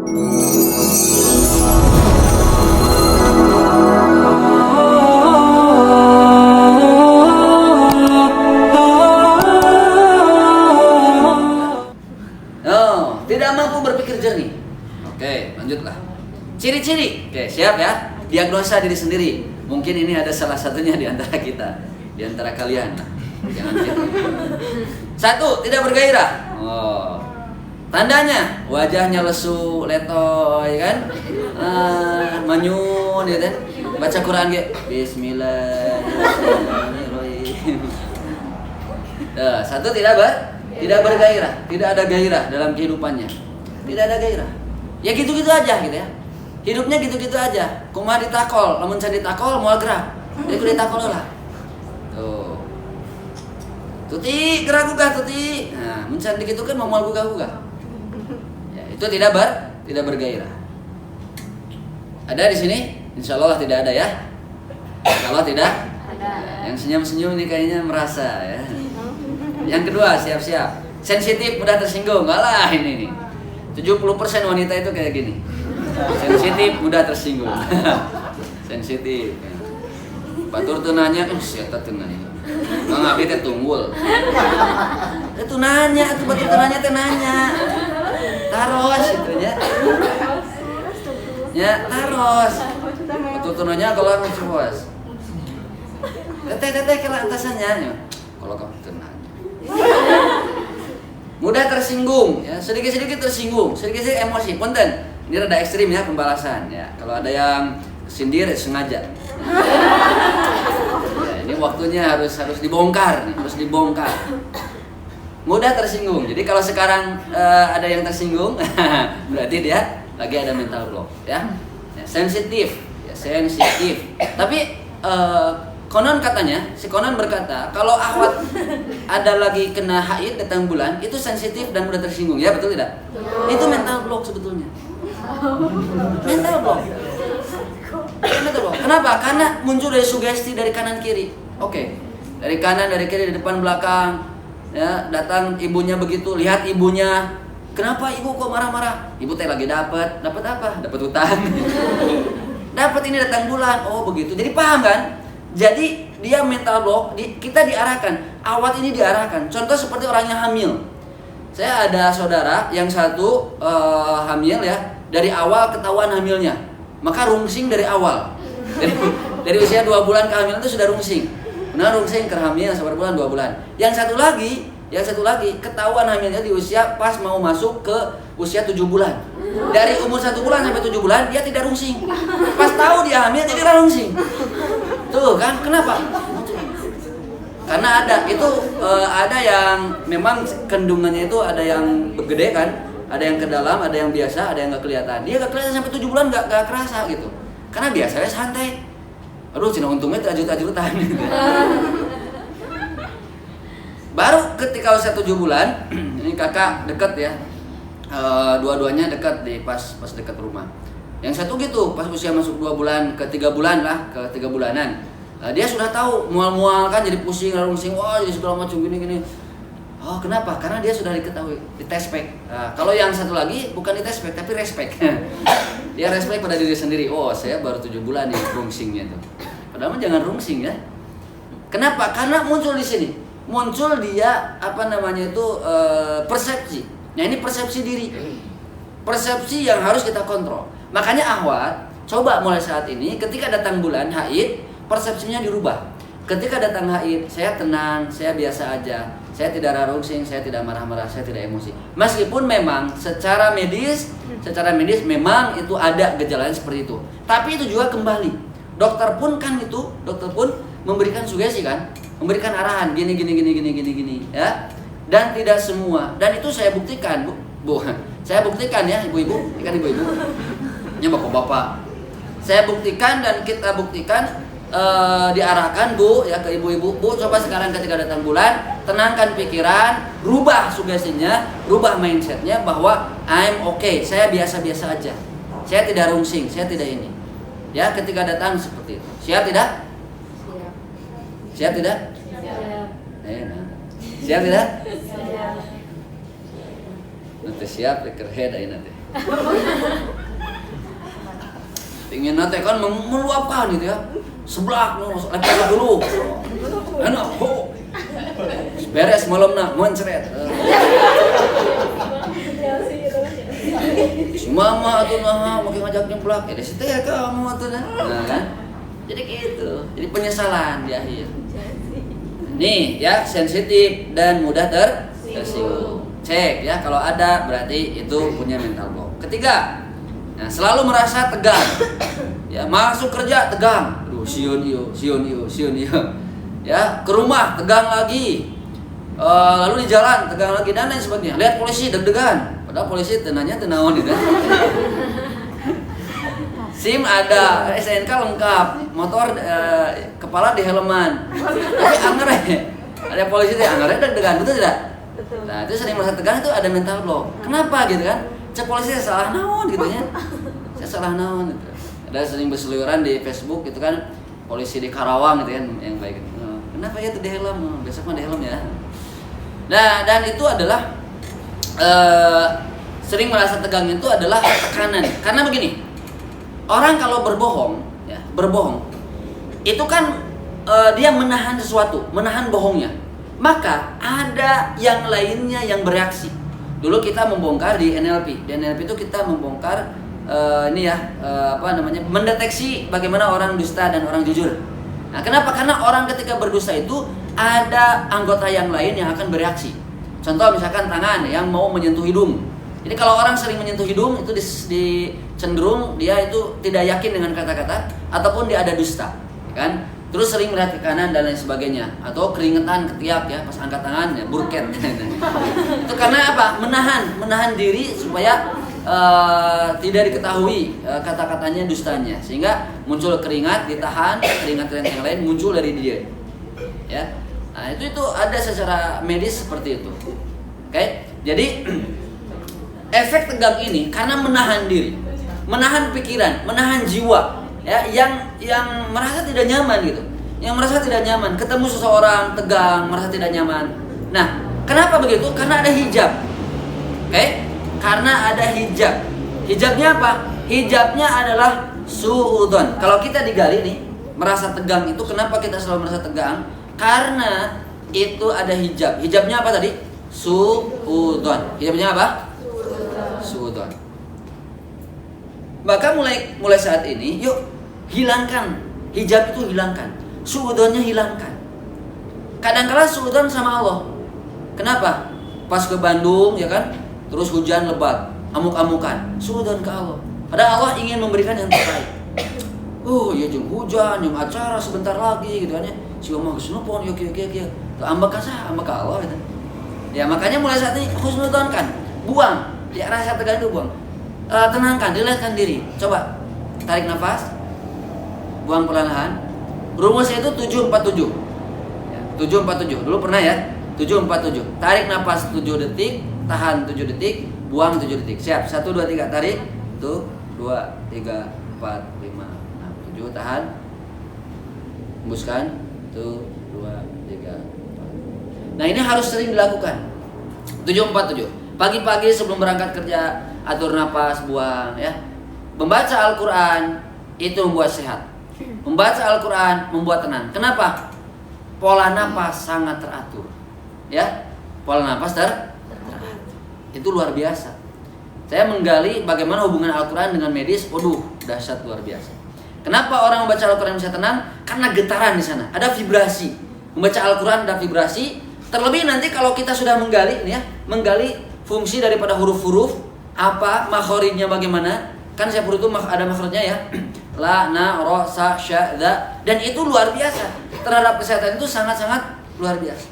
Tidak mampu berpikir jernih. Oke, lanjutlah. Ciri-ciri. Oke, siap ya. Diagnosa diri sendiri. Mungkin ini ada salah satunya di antara kita, di antara kalian. Jangan gitu. 1. Tidak bergairah. Tandanya wajahnya lesu, letoy kan, manyun, ya kan. Baca Quran gitu. Bismillahirrahmanirrahim. 1. Tidak bergairah, tidak ada gairah dalam kehidupannya. Tidak ada gairah. Ya gitu-gitu aja gitu ya. Hidupnya gitu-gitu aja. Kumaha ditakol, lamun can ditakol moal gerak. Jadi kudu ditakol lah. Tuh. Tuti gerak gugah tuti. Nah, mun can digitukeun moal gugah-gugah. Ya, itu tidak bergairah. Ada di sini? Insyaallah tidak ada ya. Kalau tidak ada. Yang senyum-senyum ini kayaknya merasa ya. Yang kedua, siap-siap. Sensitif, mudah tersinggung. Alah ini nih. 70% wanita itu kayak gini. Sensitif, mudah tersinggung. Sensitif. Batur teu nanya, siapa teu nanya. Mang abdi teh tunggul. Itu nanya, itu batur teu nanya teh nanya. Taros gitu ya. Ya, taros. Batur teu nanya kalau anu cewas. Teteh kira antasannya. Kalau kamu teu nanya. Mudah tersinggung ya, sedikit-sedikit tersinggung, sedikit-sedikit emosi. Punten, ini rada ekstrim ya pembalasan ya. Kalau ada yang sindir sengaja. Ya, ini waktunya harus dibongkar nih, harus dibongkar. Mudah tersinggung. Jadi kalau sekarang ada yang tersinggung, berarti dia lagi ada mental block ya. Sensitif, ya sensitif. Tapi konon katanya, si konon berkata kalau akhwat ada lagi kena haid datang bulan itu sensitif dan mudah tersinggung, ya betul tidak? Itu mental block sebetulnya. Mental block. Kenapa? Karena muncul dari sugesti dari kanan kiri. Oke. Dari kanan, dari kiri, dari depan belakang. Ya, datang ibunya begitu, lihat ibunya. Kenapa ibu kok marah-marah? Ibu teh lagi dapat apa? Dapat utang. Dapat ini datang bulan. Oh, begitu. Jadi paham kan? Jadi dia mental block, kita diarahkan, awat ini diarahkan. Contoh seperti orangnya hamil. Saya ada saudara yang satu hamil ya, dari awal ketahuan hamilnya, maka rungsing dari awal. Dari usia 2 bulan kehamilan itu sudah rungsing. Nah rungsing kehamil sabar bulan 2 bulan. Yang satu lagi ketahuan hamilnya di usia pas mau masuk ke usia 7 bulan. Dari umur 1 bulan sampai 7 bulan dia tidak rungsing. Pas tahu dia hamil jadi rungsing. Tuh kan, kenapa? Karena ada yang memang kandungannya itu ada yang gede kan, ada yang ke dalam, ada yang biasa, ada yang nggak kelihatan. Dia nggak kelihatan sampai 7 bulan nggak kerasa gitu. Karena biasanya santai. Aduh, cina untungnya tajut-tajutan gitu. Baru ketika usia 7 bulan, ini kakak deket ya, dua-duanya dekat di pas dekat rumah. Yang satu gitu, pas usia masuk 2 bulan ke 3 bulan lah, ke 3 bulanan. Dia sudah tahu mual-mual kan, jadi pusing, rungsing, wah jadi segala macam gini. Oh kenapa? Karena dia sudah diketahui, ditespek. Kalau yang satu lagi bukan ditespek tapi respek. Dia respek pada diri sendiri. Oh saya baru 7 bulan nih rungsingnya tuh. Padahal jangan rungsing ya. Kenapa? Karena muncul di sini. Muncul dia persepsi. Nah ini persepsi diri. Persepsi yang harus kita kontrol. Makanya akhwat, coba mulai saat ini ketika datang bulan haid, persepsinya dirubah. Ketika datang haid, saya tenang, saya biasa aja. Saya tidak rungsing, saya tidak marah-marah, saya tidak emosi. Meskipun memang secara medis memang itu ada gejala seperti itu. Tapi itu juga kembali. Dokter pun memberikan sugesti kan, memberikan arahan gini ya. Dan tidak semua. Dan itu saya buktikan, Bu. Saya buktikan ya, ibu-ibu, ikan ibu-ibu. Ya bapak-bapak. Saya buktikan dan kita buktikan diarahkan Bu ya ke ibu-ibu. Bu coba sekarang ketika datang bulan, tenangkan pikiran, rubah sugestinya, rubah mindsetnya bahwa I'm okay, saya biasa-biasa aja. Saya tidak rungsing, saya tidak ini. Ya, ketika datang seperti itu. Siap tidak? Siap tidak? Siap tidak? Nanti siap, kerhead aja nanti. Ingin nanti kan meluapkan gitu ya. Seblak lempar dulu. Enak, beres malam nak mencret. Si mama tuh makin ngajak nyemplak, ya disitu ya kamu tuh nah kan. Jadi gitu. Jadi penyesalan di akhir. Nih ya, sensitif dan mudah tersinggung. Cek ya, kalau ada berarti itu punya mental block. Ketiga, nah, selalu merasa tegang. Ya, masuk kerja tegang. Aduh, sion iyo. Ya, ke rumah tegang lagi. Lalu di jalan tegang lagi dan lain sebagainya. Lihat polisi deg-degan. Padahal polisi tenanya tenawan gitu. SIM ada, SNK lengkap, motor kepala di helman. Tapi angere. Ada polisi teh angere deg-degan, betul tidak? Betul. Nah, itu sering merasa tegang itu ada mental block. Kenapa gitu kan? Cek polisi saya salah naon gitu ya. Saya salah naon gitu. Ada sering berseliweran di Facebook gitu kan, polisi di Karawang gitu kan yang baik gitu. Kenapa ya itu di helm? Besok mah di helm ya. Nah, dan itu adalah sering merasa tegang itu adalah tekanan. Karena begini, orang kalau berbohong, ya, berbohong, itu kan dia menahan sesuatu, menahan bohongnya. Maka ada yang lainnya yang bereaksi. Dulu kita membongkar di NLP. Di NLP itu kita membongkar mendeteksi bagaimana orang dusta dan orang jujur. Nah, kenapa? Karena orang ketika berdusta itu ada anggota yang lain yang akan bereaksi. Contoh misalkan tangan yang mau menyentuh hidung. Jadi kalau orang sering menyentuh hidung itu di cenderung dia itu tidak yakin dengan kata-kata ataupun dia ada dusta, kan? Terus sering melihat ke kanan dan lain sebagainya, atau keringetan ketiak ya pas angkat tangan ya burket. Itu karena apa? Menahan diri supaya tidak diketahui kata-katanya dustanya, sehingga muncul keringat ditahan, keringat yang lain muncul dari dia. Ya. Nah, itu ada secara medis seperti itu. Oke? Jadi efek tegang ini karena menahan diri, menahan pikiran, menahan jiwa, ya, yang merasa tidak nyaman gitu. Yang merasa tidak nyaman, ketemu seseorang tegang, merasa tidak nyaman. Nah, kenapa begitu? Karena ada hijab. Oke? Karena ada hijab. Hijabnya apa? Hijabnya adalah suudzon. Kalau kita digali nih, merasa tegang itu kenapa kita selalu merasa tegang? Karena itu ada hijab. Hijabnya apa tadi? Suudzon. Hijabnya apa? Suudzon. Maka mulai saat ini, yuk hilangkan hijab itu, hilangkan. Suudzonnya hilangkan. Kadang-kala suudzon sama Allah. Kenapa? Pas ke Bandung ya kan, terus hujan lebat, amuk-amukan, suudzon ke Allah. Padahal Allah ingin memberikan yang terbaik. Ya jeung hujan, jeung acara sebentar lagi gitu kan ya. Si mah husnuzon yuk. Ambek ka Allah gitu. Ya makanya mulai saat ini husnuzon kan, buang. Ya rasa tegang itu buang. Tenangkan, relaxkan diri. Coba tarik nafas. Buang perlahan. Rumusnya itu 747. Ya, 747. Dulu pernah ya? 747. Tarik nafas 7 detik, tahan 7 detik, buang 7 detik. Siap. 1 2 3 tarik. 1 2 3 4 5 6 7 tahan. Hembuskan. 1 2 3 4. Nah, ini harus sering dilakukan. 747. Pagi-pagi sebelum berangkat kerja, atur nafas, buang ya. Membaca Al-Qur'an itu membuat sehat. Membaca Al-Quran membuat tenang. Kenapa? Pola nafas sangat teratur. Ya, pola nafas teratur. Itu luar biasa. Saya menggali bagaimana hubungan Al-Quran dengan medis. Waduh, dahsyat luar biasa. Kenapa orang membaca Al-Quran bisa tenang? Karena getaran di sana. Ada vibrasi. Membaca Al-Quran ada vibrasi. Terlebih nanti kalau kita sudah menggali, ini ya, menggali fungsi daripada huruf-huruf, apa makhorijnya bagaimana? Kan setiap huruf itu ada makhrajnya ya. La, na, ro, sa, sya, da. Dan itu luar biasa. Terhadap kesehatan itu sangat-sangat luar biasa.